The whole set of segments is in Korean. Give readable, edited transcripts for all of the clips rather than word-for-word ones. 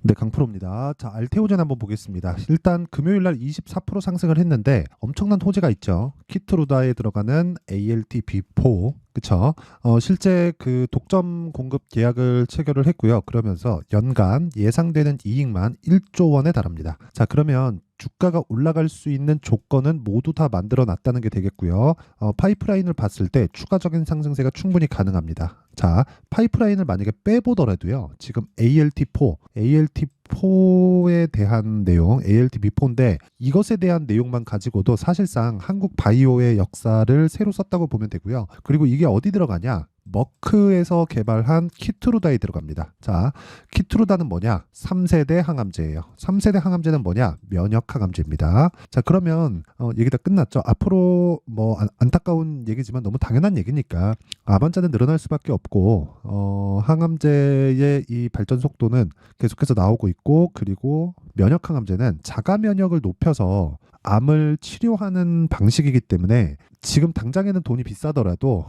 네, 강프로입니다. 자, 알테오젠 한번 보겠습니다. 일단 금요일 날 24% 상승을 했는데 엄청난 호재가 있죠. 키트루다에 들어가는 ALT-B4, 그쵸? 실제 그 독점 공급 계약을 체결을 했고요. 그러면서 연간 예상되는 이익만 1조 원에 달합니다. 자, 그러면 주가가 올라갈 수 있는 조건은 모두 다 만들어 놨다는 게 되겠고요. 파이프라인을 봤을 때 추가적인 상승세가 충분히 가능합니다. 자, 파이프라인을 만약에 빼보더라도요. 지금 ALT4에 대한 내용, ALT-B4인데 이것에 대한 내용만 가지고도 사실상 한국 바이오의 역사를 새로 썼다고 보면 되고요. 그리고 이게 어디 들어가냐? 머크에서 개발한 키트루다에 들어갑니다. 자, 키트루다는 뭐냐? 3세대 항암제예요. 3세대 항암제는 뭐냐? 면역 항암제입니다. 자, 그러면 얘기 다 끝났죠. 앞으로 뭐 안타까운 얘기지만 너무 당연한 얘기니까 암 환자는 늘어날 수밖에 없고 항암제의 이 발전 속도는 계속해서 나오고 있고, 그리고 면역 항암제는 자가 면역을 높여서 암을 치료하는 방식이기 때문에 지금 당장에는 돈이 비싸더라도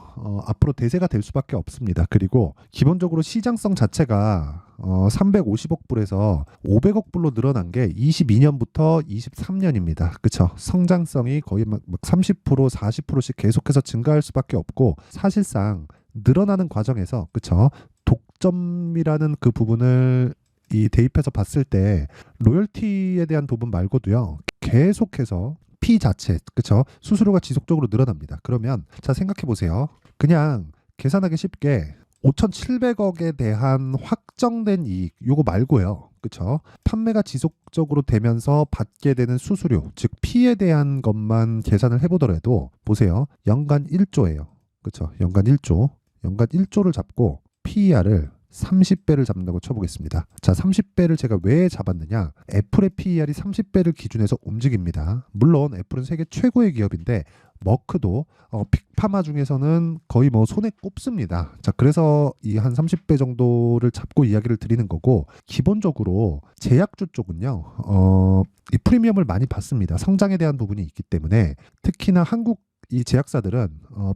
앞으로 대세가 될 수밖에 없습니다. 그리고 기본적으로 시장성 자체가 350억 불에서 500억 불로 늘어난 게 22년부터 23년입니다. 그쵸? 성장성이 거의 막 30%, 40%씩 계속해서 증가할 수밖에 없고, 사실상 늘어나는 과정에서, 그쵸? 독점이라는 그 부분을 이 대입해서 봤을 때 로열티에 대한 부분 말고도요, 계속해서 피 자체, 그쵸? 수수료가 지속적으로 늘어납니다. 그러면 자, 생각해 보세요. 그냥 계산하기 쉽게 5,700억에 대한 확정된 이익, 요거 말고요. 그쵸? 판매가 지속적으로 되면서 받게 되는 수수료, 즉 피에 대한 것만 계산을 해보더라도 보세요. 연간 1조예요. 그쵸? 연간 1조. 연간 1조를 잡고 PER을 30배를 잡는다고 쳐보겠습니다. 자, 30배를 제가 왜 잡았느냐? 애플의 PER이 30배를 기준해서 움직입니다. 물론 애플은 세계 최고의 기업인데 머크도 빅파마 중에서는 거의 뭐 손에 꼽습니다. 자, 그래서 이 한 30배 정도를 잡고 이야기를 드리는 거고, 기본적으로 제약주 쪽은요, 이 프리미엄을 많이 받습니다. 성장에 대한 부분이 있기 때문에. 특히나 한국 이 제약사들은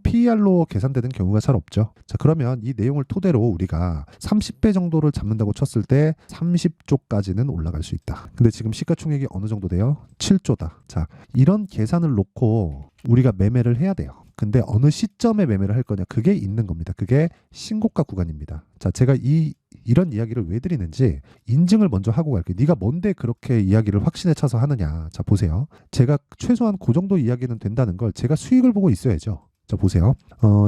PER로 계산되는 경우가 잘 없죠. 자, 그러면 이 내용을 토대로 우리가 30배 정도를 잡는다고 쳤을 때 30조까지는 올라갈 수 있다. 근데 지금 시가총액이 어느 정도 돼요? 7조다. 자, 이런 계산을 놓고 우리가 매매를 해야 돼요. 근데 어느 시점에 매매를 할 거냐, 그게 있는 겁니다. 그게 신고가 구간입니다. 자, 제가 이런 이야기를 왜 드리는지 인증을 먼저 하고 갈게요. 네가 뭔데 그렇게 이야기를 확신에 차서 하느냐. 자, 보세요. 제가 최소한 그 정도 이야기는 된다는 걸 제가 수익을 보고 있어야죠. 자, 보세요.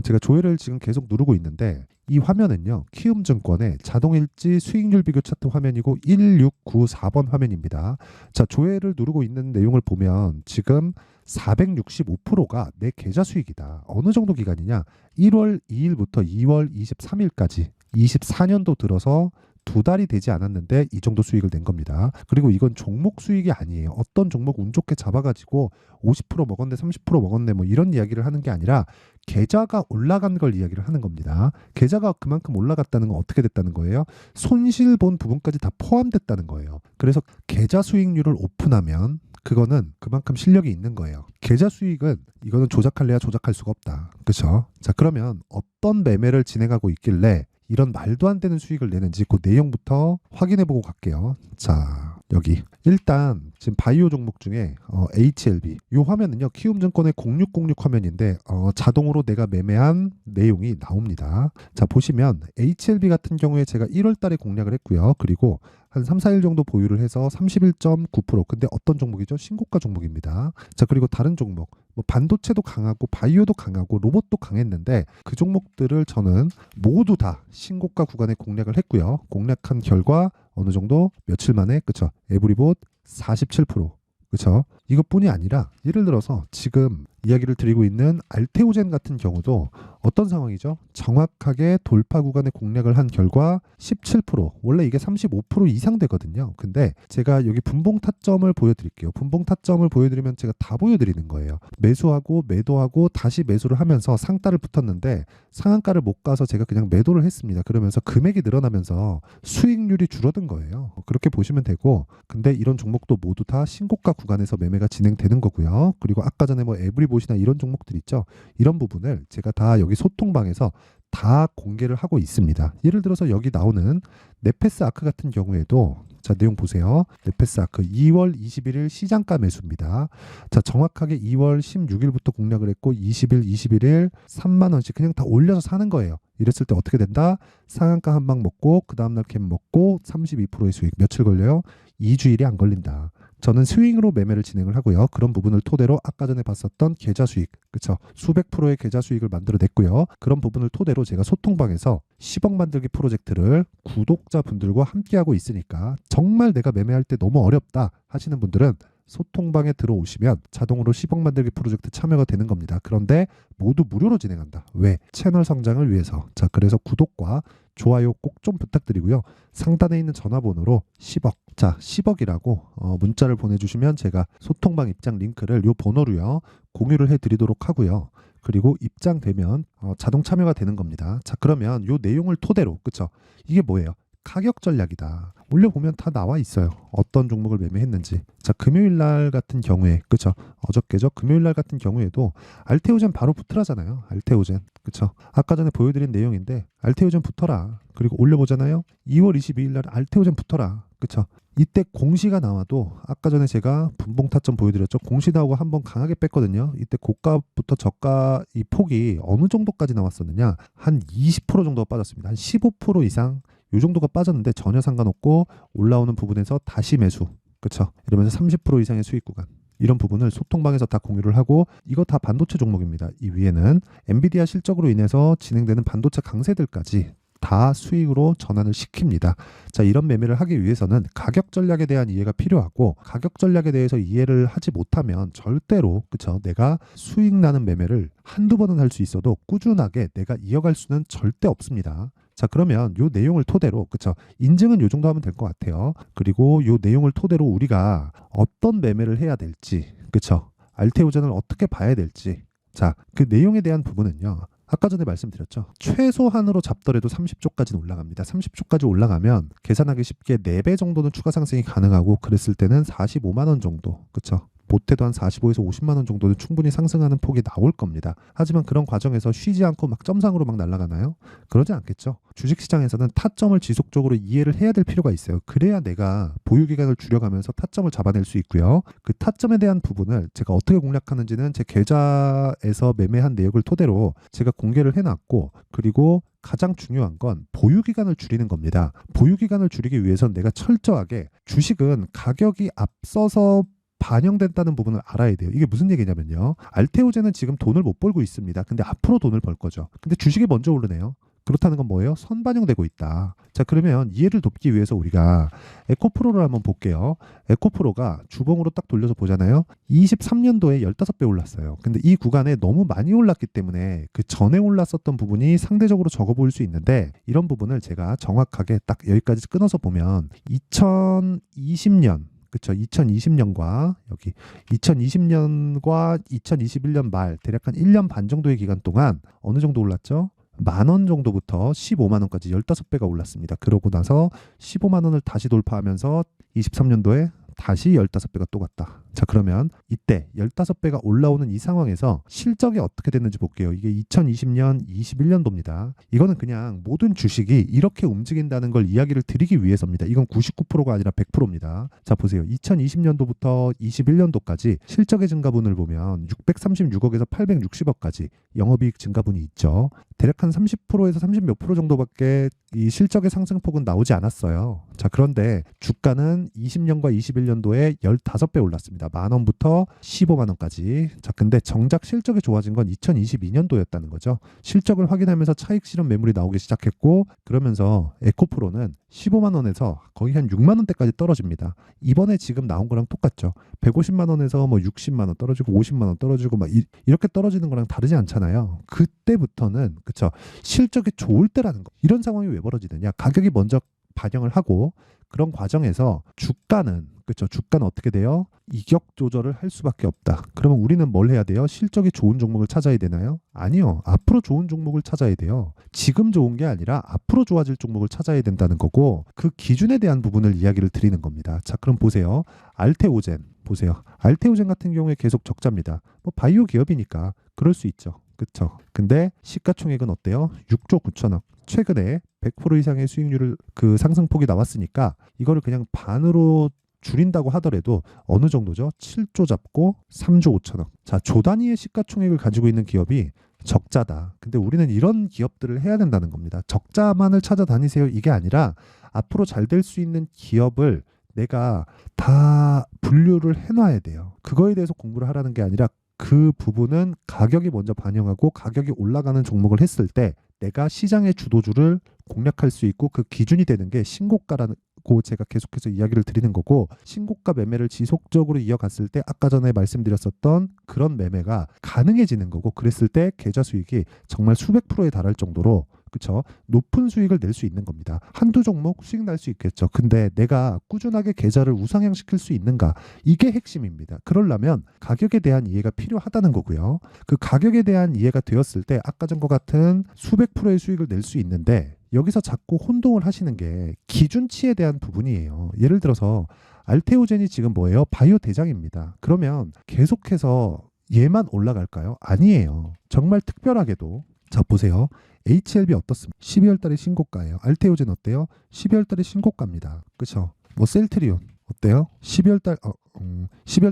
제가 조회를 지금 계속 누르고 있는데 이 화면은요, 키움증권의 자동일지 수익률 비교 차트 화면이고 1694번 화면입니다. 자, 조회를 누르고 있는 내용을 보면 지금 465%가 내 계좌 수익이다. 어느 정도 기간이냐? 1월 2일부터 2월 23일까지 24년도 들어서 2달이 되지 않았는데 이 정도 수익을 낸 겁니다. 그리고 이건 종목 수익이 아니에요. 어떤 종목 운 좋게 잡아가지고 50% 먹었네, 30% 먹었네, 뭐 이런 이야기를 하는 게 아니라 계좌가 올라간 걸 이야기를 하는 겁니다. 계좌가 그만큼 올라갔다는 건 어떻게 됐다는 거예요? 손실 본 부분까지 다 포함됐다는 거예요. 그래서 계좌 수익률을 오픈하면 그거는 그만큼 실력이 있는 거예요. 계좌 수익은 이거는 조작할래야 조작할 수가 없다. 그렇죠? 자, 그러면 어떤 매매를 진행하고 있길래 이런 말도 안 되는 수익을 내는지 그 내용부터 확인해 보고 갈게요. 자, 여기 일단 지금 바이오 종목 중에 HLB 이 화면은요, 키움증권의 0606 화면인데 자동으로 내가 매매한 내용이 나옵니다. 자, 보시면 HLB 같은 경우에 제가 1월 달에 공략을 했고요. 그리고 한 3, 4일 정도 보유를 해서 31.9%. 근데 어떤 종목이죠? 신고가 종목입니다. 자, 그리고 다른 종목 뭐 반도체도 강하고 바이오도 강하고 로봇도 강했는데 그 종목들을 저는 모두 다 신고가 구간에 공략을 했고요. 공략한 결과 어느 정도 며칠 만에, 그쵸? 에브리봇 47%. 그쵸? 이것뿐이 아니라 예를 들어서 지금 이야기를 드리고 있는 알테오젠 같은 경우도 어떤 상황이죠? 정확하게 돌파 구간에 공략을 한 결과 17%, 원래 이게 35% 이상 되거든요. 근데 제가 여기 분봉 타점을 보여드릴게요. 분봉 타점을 보여드리면 제가 다 보여드리는 거예요. 매수하고 매도하고 다시 매수를 하면서 상따를 붙었는데 상한가를 못 가서 제가 그냥 매도를 했습니다. 그러면서 금액이 늘어나면서 수익률이 줄어든 거예요. 그렇게 보시면 되고, 근데 이런 종목도 모두 다 신고가 구간에서 매매가 진행되는 거고요. 그리고 아까 전에 뭐 에브리봇이나 이런 종목들 있죠. 이런 부분을 제가 다 여기 소통방에서 다 공개를 하고 있습니다. 예를 들어서 여기 나오는 네페스 아크 같은 경우에도 자, 내용 보세요. 네페스 아크 2월 21일 시장가 매수입니다. 자, 정확하게 2월 16일부터 공략을 했고 20일, 21일 3만 원씩 그냥 다 올려서 사는 거예요. 이랬을 때 어떻게 된다? 상한가 한 방 먹고 그 다음날 캡 먹고 32%의 수익. 며칠 걸려요? 2주일이 안 걸린다. 저는 스윙으로 매매를 진행을 하고요. 그런 부분을 토대로 아까 전에 봤었던 계좌 수익, 그쵸? 수백 프로의 계좌 수익을 만들어냈고요. 그런 부분을 토대로 제가 소통방에서 10억 만들기 프로젝트를 구독자분들과 함께하고 있으니까 정말 내가 매매할 때 너무 어렵다 하시는 분들은 소통방에 들어오시면 자동으로 10억 만들기 프로젝트 참여가 되는 겁니다. 그런데 모두 무료로 진행한다. 왜? 채널 성장을 위해서. 자, 그래서 구독과 좋아요 꼭 좀 부탁드리고요. 상단에 있는 전화번호로 10억. 자, 10억이라고 문자를 보내주시면 제가 소통방 입장 링크를 요 번호로요 공유를 해드리도록 하고요. 그리고 입장되면 자동 참여가 되는 겁니다. 자, 그러면 요 내용을 토대로, 그쵸? 이게 뭐예요? 가격 전략이다. 올려보면 다 나와 있어요. 어떤 종목을 매매했는지. 자, 금요일 날 같은 경우에, 그쵸? 어저께죠? 금요일 날 같은 경우에도 알테오젠 바로 붙으라잖아요. 알테오젠. 그쵸? 아까 전에 보여드린 내용인데 알테오젠 붙어라. 그리고 올려보잖아요. 2월 22일 날 알테오젠 붙어라. 그쵸? 이때 공시가 나와도 아까 전에 제가 분봉 타점 보여드렸죠. 공시 나오고 한번 강하게 뺐거든요. 이때 고가부터 저가 이 폭이 어느 정도까지 나왔었느냐? 한 20% 정도가 빠졌습니다. 한 15% 이상 이 정도가 빠졌는데 전혀 상관없고 올라오는 부분에서 다시 매수. 그쵸? 이러면서 30% 이상의 수익 구간. 이런 부분을 소통방에서 다 공유를 하고 이거 다 반도체 종목입니다. 이 위에는 엔비디아 실적으로 인해서 진행되는 반도체 강세들까지 다 수익으로 전환을 시킵니다. 자, 이런 매매를 하기 위해서는 가격 전략에 대한 이해가 필요하고 가격 전략에 대해서 이해를 하지 못하면 절대로 그쵸? 내가 수익 나는 매매를 한두 번은 할 수 있어도 꾸준하게 내가 이어갈 수는 절대 없습니다. 자, 그러면 요 내용을 토대로 그쵸? 인증은 요 정도 하면 될 것 같아요. 그리고 요 내용을 토대로 우리가 어떤 매매를 해야 될지 그쵸? 알테오젠을 어떻게 봐야 될지 자, 그 내용에 대한 부분은요. 아까 전에 말씀드렸죠. 최소한으로 잡더라도 30조까지는 올라갑니다. 30조까지 올라가면 계산하기 쉽게 4배 정도는 추가 상승이 가능하고 그랬을 때는 45만 원 정도. 그쵸? 못해도 한 45에서 50만 원 정도는 충분히 상승하는 폭이 나올 겁니다. 하지만 그런 과정에서 쉬지 않고 막 점상으로 막 날아가나요? 그러지 않겠죠. 주식시장에서는 타점을 지속적으로 이해를 해야 될 필요가 있어요. 그래야 내가 보유기간을 줄여가면서 타점을 잡아낼 수 있고요. 그 타점에 대한 부분을 제가 어떻게 공략하는지는 제 계좌에서 매매한 내역을 토대로 제가 공개를 해놨고 그리고 가장 중요한 건 보유기간을 줄이는 겁니다. 보유기간을 줄이기 위해서는 내가 철저하게 주식은 가격이 앞서서 반영된다는 부분을 알아야 돼요. 이게 무슨 얘기냐면요. 알테오젠은 지금 돈을 못 벌고 있습니다. 근데 앞으로 돈을 벌 거죠. 근데 주식이 먼저 오르네요. 그렇다는 건 뭐예요? 선반영되고 있다. 자, 그러면 이해를 돕기 위해서 우리가 에코프로를 한번 볼게요. 에코프로가 주봉으로 딱 돌려서 보잖아요. 23년도에 15배 올랐어요. 근데 이 구간에 너무 많이 올랐기 때문에 그 전에 올랐었던 부분이 상대적으로 적어 보일 수 있는데 이런 부분을 제가 정확하게 딱 여기까지 끊어서 보면 2020년 그쵸. 2020년과 여기 2020년과 2021년 말 대략 한 1년 반 정도의 기간 동안 어느 정도 올랐죠? 10,000원 정도부터 15만 원까지 15배가 올랐습니다. 그러고 나서 15만 원을 다시 돌파하면서 23년도에 다시 15배가 또 갔다. 자, 그러면 이때 15배가 올라오는 이 상황에서 실적이 어떻게 됐는지 볼게요. 이게 2020년, 21년도입니다. 이거는 그냥 모든 주식이 이렇게 움직인다는 걸 이야기를 드리기 위해서입니다. 이건 99%가 아니라 100%입니다. 자, 보세요. 2020년도부터 21년도까지 실적의 증가분을 보면 636억에서 860억까지 영업이익 증가분이 있죠. 대략 한 30%에서 30 몇 프로 정도밖에 이 실적의 상승폭은 나오지 않았어요. 자, 그런데 주가는 20년과 21년도에 15배 올랐습니다. 10,000원부터 15만 원까지. 자, 근데 정작 실적이 좋아진 건 2022년도였다는 거죠. 실적을 확인하면서 차익 실현 매물이 나오기 시작했고 그러면서 에코프로는 15만 원에서 거의 한 6만 원대까지 떨어집니다. 이번에 지금 나온 거랑 똑같죠. 150만 원에서 뭐 60만 원 떨어지고 50만 원 떨어지고 막 이렇게 떨어지는 거랑 다르지 않잖아요. 그때부터는 그쵸. 실적이 좋을 때라는 거. 이런 상황이 왜 벌어지느냐? 가격이 먼저 반영을 하고 그런 과정에서 주가는 그렇죠. 주가는 어떻게 돼요? 이격 조절을 할 수밖에 없다. 그러면 우리는 뭘 해야 돼요? 실적이 좋은 종목을 찾아야 되나요? 아니요. 앞으로 좋은 종목을 찾아야 돼요. 지금 좋은 게 아니라 앞으로 좋아질 종목을 찾아야 된다는 거고 그 기준에 대한 부분을 이야기를 드리는 겁니다. 자, 그럼 보세요. 알테오젠 보세요. 알테오젠 같은 경우에 계속 적자입니다. 뭐 바이오 기업이니까 그럴 수 있죠. 그쵸? 근데 시가총액은 어때요? 6조 9천억. 최근에 100% 이상의 수익률을 그 상승폭이 나왔으니까 이거를 그냥 반으로 줄인다고 하더라도 어느 정도죠? 7조 잡고 3조 5천억. 자, 조 단위의 시가총액을 가지고 있는 기업이 적자다. 근데 우리는 이런 기업들을 해야 된다는 겁니다. 적자만을 찾아다니세요. 이게 아니라 앞으로 잘 될 수 있는 기업을 내가 다 분류를 해놔야 돼요. 그거에 대해서 공부를 하라는 게 아니라 그 부분은 가격이 먼저 반영하고 가격이 올라가는 종목을 했을 때 내가 시장의 주도주를 공략할 수 있고 그 기준이 되는 게 신고가라고 제가 계속해서 이야기를 드리는 거고, 신고가 매매를 지속적으로 이어갔을 때 아까 전에 말씀드렸었던 그런 매매가 가능해지는 거고, 그랬을 때 계좌 수익이 정말 수백 프로에 달할 정도로 그쵸? 높은 수익을 낼 수 있는 겁니다. 한두 종목 수익 날 수 있겠죠. 근데 내가 꾸준하게 계좌를 우상향시킬 수 있는가? 이게 핵심입니다. 그러려면 가격에 대한 이해가 필요하다는 거고요. 그 가격에 대한 이해가 되었을 때 아까 전과 같은 수백 프로의 수익을 낼 수 있는데, 여기서 자꾸 혼동을 하시는 게 기준치에 대한 부분이에요. 예를 들어서 알테오젠이 지금 뭐예요? 바이오 대장입니다. 그러면 계속해서 얘만 올라갈까요? 아니에요. 정말 특별하게도 자 보세요. HLB 어떻습니까? 12월 달에 신고가예요. 알테오젠 어때요? 12월 달에 신고가입니다. 그렇죠? 뭐 셀트리온 어때요? 12월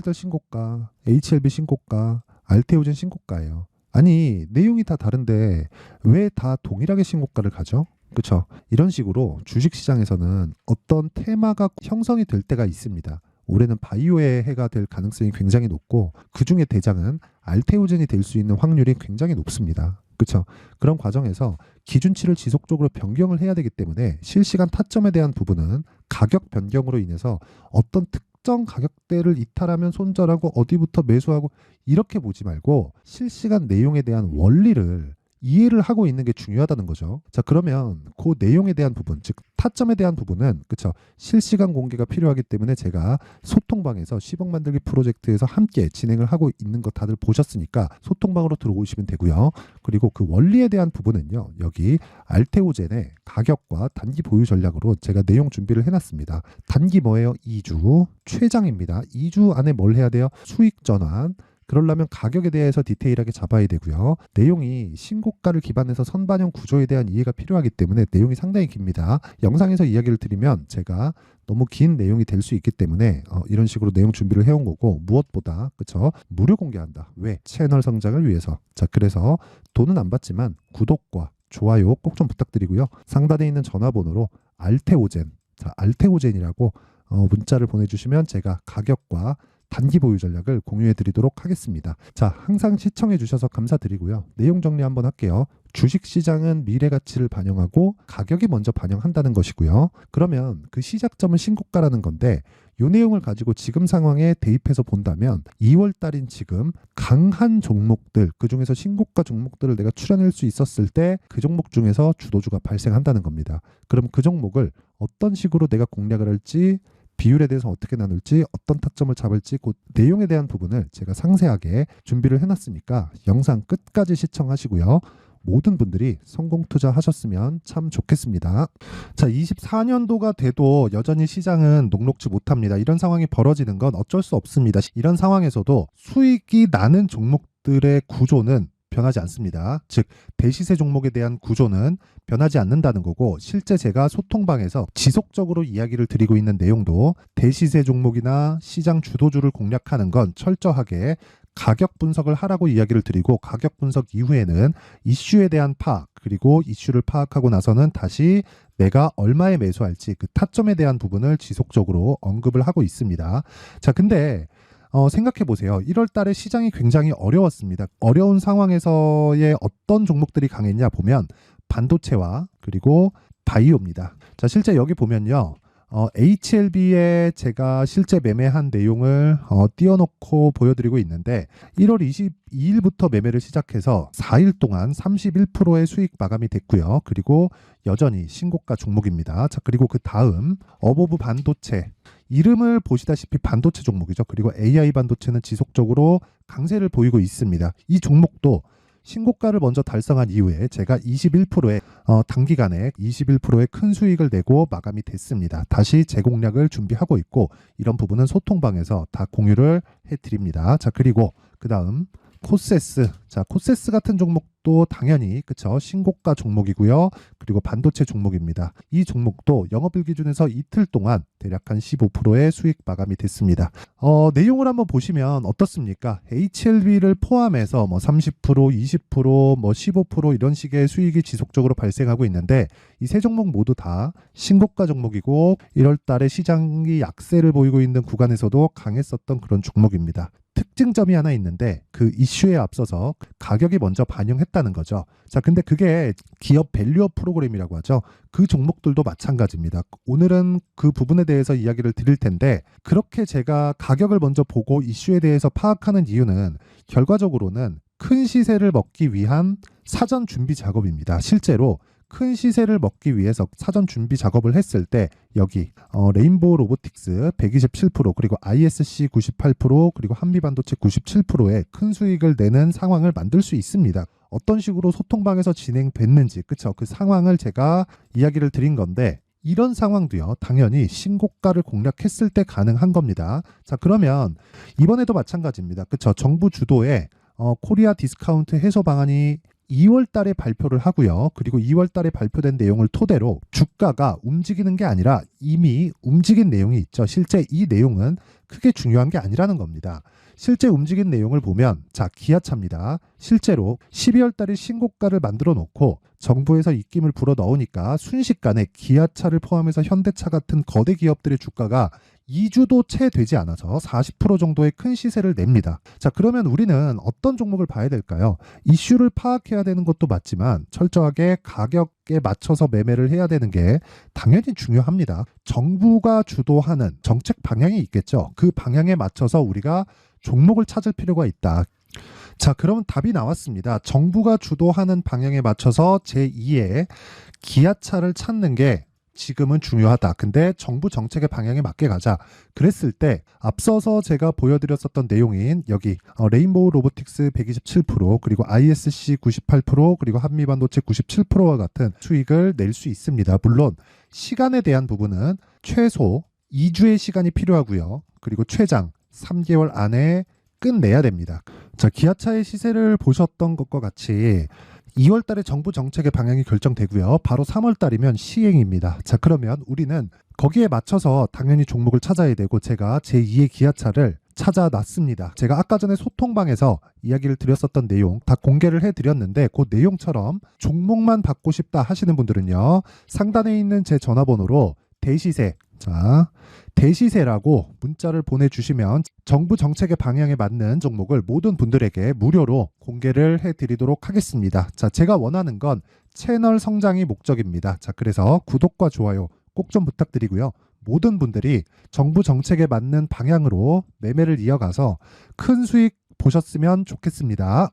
달 신고가, HLB 신고가, 알테오젠 신고가예요. 아니, 내용이 다 다른데 왜 다 동일하게 신고가를 가죠? 그렇죠? 이런 식으로 주식 시장에서는 어떤 테마가 형성이 될 때가 있습니다. 올해는 바이오의 해가 될 가능성이 굉장히 높고, 그 중에 대장은 알테오젠이 될 수 있는 확률이 굉장히 높습니다. 그렇죠? 그런 과정에서 기준치를 지속적으로 변경을 해야 되기 때문에 실시간 타점에 대한 부분은 가격 변경으로 인해서 어떤 특정 가격대를 이탈하면 손절하고 어디부터 매수하고 이렇게 보지 말고 실시간 내용에 대한 원리를 이해를 하고 있는 게 중요하다는 거죠. 자, 그러면 그 내용에 대한 부분, 즉 타점에 대한 부분은 그쵸, 실시간 공개가 필요하기 때문에 제가 소통방에서 10억 만들기 프로젝트에서 함께 진행을 하고 있는 거 다들 보셨으니까 소통방으로 들어오시면 되고요. 그리고 그 원리에 대한 부분은요, 여기 알테오젠의 가격과 단기 보유 전략으로 제가 내용 준비를 해놨습니다. 단기 뭐예요? 2주 최장입니다. 2주 안에 뭘 해야 돼요? 수익 전환. 그러려면 가격에 대해서 디테일하게 잡아야 되고요. 내용이 신고가를 기반해서 선반영 구조에 대한 이해가 필요하기 때문에 내용이 상당히 깁니다. 영상에서 이야기를 드리면 제가 너무 긴 내용이 될 수 있기 때문에 이런 식으로 내용 준비를 해온 거고, 무엇보다 그쵸? 무료 공개한다. 왜? 채널 성장을 위해서. 자, 그래서 돈은 안 받지만 구독과 좋아요 꼭 좀 부탁드리고요. 상단에 있는 전화번호로 알테오젠, 자, 알테오젠이라고 문자를 보내주시면 제가 가격과 단기 보유 전략을 공유해 드리도록 하겠습니다. 자, 항상 시청해 주셔서 감사드리고요. 내용 정리 한번 할게요. 주식 시장은 미래 가치를 반영하고 가격이 먼저 반영한다는 것이고요. 그러면 그 시작점은 신고가라는 건데, 이 내용을 가지고 지금 상황에 대입해서 본다면 2월 달인 지금 강한 종목들, 그 중에서 신고가 종목들을 내가 추려낼 수 있었을 때 그 종목 중에서 주도주가 발생한다는 겁니다. 그럼 그 종목을 어떤 식으로 내가 공략을 할지, 비율에 대해서 어떻게 나눌지, 어떤 타점을 잡을지, 그 내용에 대한 부분을 제가 상세하게 준비를 해놨으니까 영상 끝까지 시청하시고요. 모든 분들이 성공 투자하셨으면 참 좋겠습니다. 자, 24년도가 돼도 여전히 시장은 녹록지 못합니다. 이런 상황이 벌어지는 건 어쩔 수 없습니다. 이런 상황에서도 수익이 나는 종목들의 구조는 변하지 않습니다. 즉 대시세 종목에 대한 구조는 변하지 않는다는 거고, 실제 제가 소통방에서 지속적으로 이야기를 드리고 있는 내용도 대시세 종목이나 시장 주도주를 공략하는 건 철저하게 가격 분석을 하라고 이야기를 드리고, 가격 분석 이후에는 이슈에 대한 파악, 그리고 이슈를 파악하고 나서는 다시 내가 얼마에 매수할지 그 타점에 대한 부분을 지속적으로 언급을 하고 있습니다. 자, 근데 생각해 보세요. 1월 달에 시장이 굉장히 어려웠습니다. 어려운 상황에서의 어떤 종목들이 강했냐 보면 반도체와 그리고 바이오입니다. 자, 실제 여기 보면요. HLB에 제가 실제 매매한 내용을 띄워놓고 보여드리고 있는데, 1월 22일부터 매매를 시작해서 4일 동안 31%의 수익 마감이 됐고요. 그리고 여전히 신고가 종목입니다. 자, 그리고 그 다음 어보브 반도체, 이름을 보시다시피 반도체 종목이죠. 그리고 AI 반도체는 지속적으로 강세를 보이고 있습니다. 이 종목도 신고가를 먼저 달성한 이후에 제가 21%의 단기간에 21%의 큰 수익을 내고 마감이 됐습니다. 다시 재공략을 준비하고 있고, 이런 부분은 소통방에서 다 공유를 해드립니다. 자, 그리고 그 다음 코세스. 자, 코세스 같은 종목도 당연히 그쵸 신고가 종목이고요. 그리고 반도체 종목입니다. 이 종목도 영업일 기준에서 이틀 동안 대략 한 15%의 수익 마감이 됐습니다. 내용을 한번 보시면 어떻습니까? HLB를 포함해서 뭐 30%, 20%, 뭐 15% 이런 식의 수익이 지속적으로 발생하고 있는데 이 세 종목 모두 다 신고가 종목이고 1월 달에 시장이 약세를 보이고 있는 구간에서도 강했었던 그런 종목입니다. 특징점이 하나 있는데 그 이슈에 앞서서 가격이 먼저 반영했다는 거죠. 자, 근데 그게 기업 밸류업 프로그램이라고 하죠. 그 종목들도 마찬가지입니다. 오늘은 그 부분에 대해서 이야기를 드릴 텐데 그렇게 제가 가격을 먼저 보고 이슈에 대해서 파악하는 이유는 결과적으로는 큰 시세를 먹기 위한 사전 준비 작업입니다. 실제로 큰 시세를 먹기 위해서 사전 준비 작업을 했을 때 여기 레인보우 로보틱스 127% 그리고 ISC 98% 그리고 한미반도체 97%의 큰 수익을 내는 상황을 만들 수 있습니다. 어떤 식으로 소통방에서 진행됐는지 그쵸? 그 상황을 제가 이야기를 드린 건데 이런 상황도요 당연히 신고가를 공략했을 때 가능한 겁니다. 자, 그러면 이번에도 마찬가지입니다. 그쵸? 정부 주도의 코리아 디스카운트 해소 방안이 2월 달에 발표를 하고요. 그리고 2월 달에 발표된 내용을 토대로 주가가 움직이는 게 아니라 이미 움직인 내용이 있죠. 실제 이 내용은 크게 중요한 게 아니라는 겁니다. 실제 움직인 내용을 보면 자, 기아차입니다. 실제로 12월 달에 신고가를 만들어 놓고 정부에서 입김을 불어 넣으니까 순식간에 기아차를 포함해서 현대차 같은 거대 기업들의 주가가 2주도 채 되지 않아서 40% 정도의 큰 시세를 냅니다. 자, 그러면 우리는 어떤 종목을 봐야 될까요? 이슈를 파악해야 되는 것도 맞지만 철저하게 가격에 맞춰서 매매를 해야 되는 게 당연히 중요합니다. 정부가 주도하는 정책 방향이 있겠죠. 그 방향에 맞춰서 우리가 종목을 찾을 필요가 있다. 자, 그러면 답이 나왔습니다. 정부가 주도하는 방향에 맞춰서 제2의 기아차를 찾는 게 지금은 중요하다. 근데 정부 정책의 방향에 맞게 가자. 그랬을 때 앞서서 제가 보여드렸었던 내용인 여기 레인보우 로보틱스 127% 그리고 ISC 98% 그리고 한미반도체 97%와 같은 수익을 낼 수 있습니다. 물론 시간에 대한 부분은 최소 2주의 시간이 필요하고요. 그리고 최장 3개월 안에 끝내야 됩니다. 자, 기아차의 시세를 보셨던 것과 같이 2월 달에 정부 정책의 방향이 결정되고요. 바로 3월 달이면 시행입니다. 자, 그러면 우리는 거기에 맞춰서 당연히 종목을 찾아야 되고 제가 제2의 기아차를 찾아놨습니다. 제가 아까 전에 소통방에서 이야기를 드렸었던 내용 다 공개를 해드렸는데 그 내용처럼 종목만 받고 싶다 하시는 분들은요. 상단에 있는 제 전화번호로 대시세, 자, 대시세라고 문자를 보내주시면 정부 정책의 방향에 맞는 종목을 모든 분들에게 무료로 공개를 해드리도록 하겠습니다. 자, 제가 원하는 건 채널 성장이 목적입니다. 자, 그래서 구독과 좋아요 꼭 좀 부탁드리고요. 모든 분들이 정부 정책에 맞는 방향으로 매매를 이어가서 큰 수익 보셨으면 좋겠습니다.